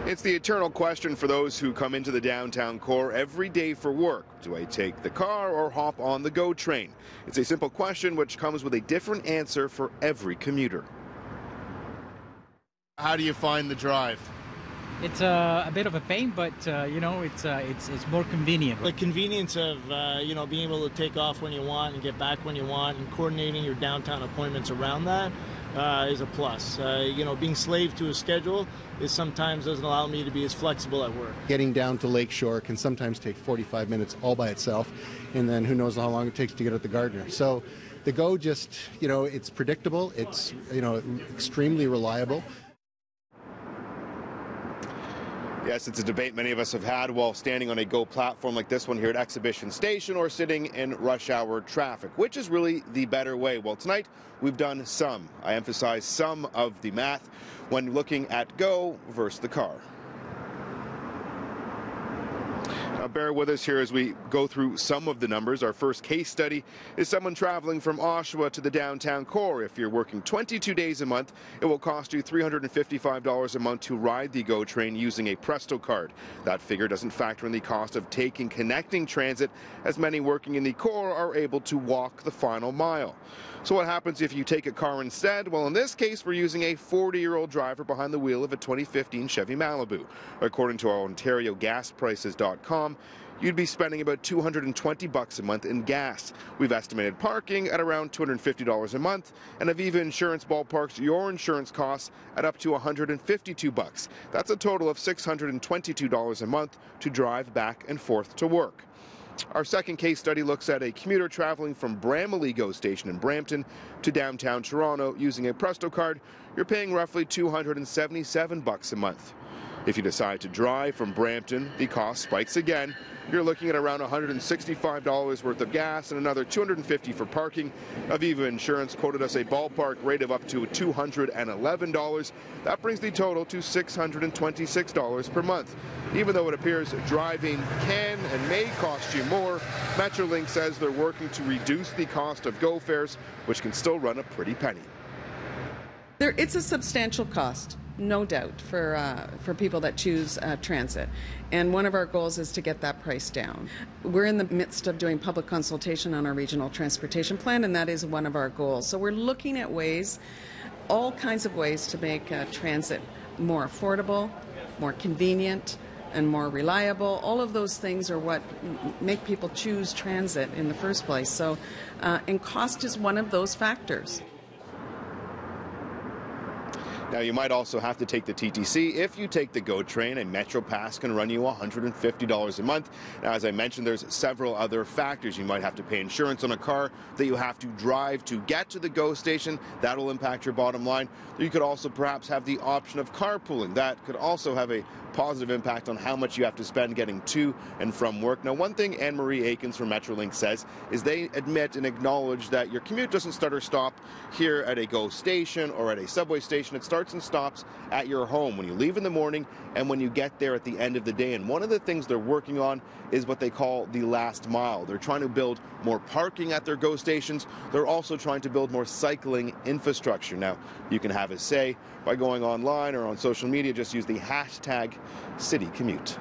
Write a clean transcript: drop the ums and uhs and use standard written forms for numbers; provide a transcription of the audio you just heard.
It's the eternal question for those who come into the downtown core every day for work. Do I take the car or hop on the GO train? It's a simple question which comes with a different answer for every commuter. How do you find the drive? It's a bit of a pain, but it's more convenient. The convenience of being able to take off when you want and get back when you want, and coordinating your downtown appointments around that is a plus. Being slave to a schedule is sometimes doesn't allow me to be as flexible at work. Getting down to Lakeshore can sometimes take 45 minutes all by itself, and then who knows how long it takes to get at the Gardner. So the GO just, it's predictable, it's, extremely reliable. Yes, it's a debate many of us have had while standing on a GO platform like this one here at Exhibition Station or sitting in rush hour traffic. Which is really the better way? Well, tonight we've done I emphasize some of the math when looking at GO versus the car. Now, bear with us here as we go through some of the numbers. Our first case study is someone traveling from Oshawa to the downtown core. If you're working 22 days a month, it will cost you $355 a month to ride the GO train using a Presto card. That figure doesn't factor in the cost of taking connecting transit, as many working in the core are able to walk the final mile. So what happens if you take a car instead? Well, in this case, we're using a 40-year-old driver behind the wheel of a 2015 Chevy Malibu. According to our OntarioGasPrices.com, you'd be spending about $220 a month in gas. We've estimated parking at around $250 a month, and Aviva Insurance ballparks your insurance costs at up to $152. That's a total of $622 a month to drive back and forth to work. Our second case study looks at a commuter traveling from Bramalea GO station in Brampton to downtown Toronto using a Presto card. You're paying roughly $277 a month. If you decide to drive from Brampton, the cost spikes again. You're looking at around $165 worth of gas and another $250 for parking. Aviva Insurance quoted us a ballpark rate of up to $211. That brings the total to $626 per month. Even though it appears driving can and may cost you more, Metrolink says they're working to reduce the cost of GO fares, which can still run a pretty penny. It's a substantial cost, no doubt, for people that choose transit. And one of our goals is to get that price down. We're in the midst of doing public consultation on our regional transportation plan, and that is one of our goals. So we're looking at ways, all kinds of ways, to make transit more affordable, more convenient, and more reliable. All of those things are what make people choose transit in the first place. So, and cost is one of those factors. Now, you might also have to take the TTC. If you take the GO train, a Metro Pass can run you $150 a month. Now, as I mentioned, there's several other factors. You might have to pay insurance on a car that you have to drive to get to the GO station. That will impact your bottom line. You could also perhaps have the option of carpooling. That could also have a positive impact on how much you have to spend getting to and from work. Now, one thing Anne-Marie Aikens from Metrolink says is they admit and acknowledge that your commute doesn't start or stop here at a GO station or at a subway station. It starts and stops at your home when you leave in the morning and when you get there at the end of the day. And one of the things they're working on is what they call the last mile. They're trying to build more parking at their GO stations. They're also trying to build more cycling infrastructure. Now, you can have a say by going online or on social media. Just use the hashtag CityCommute.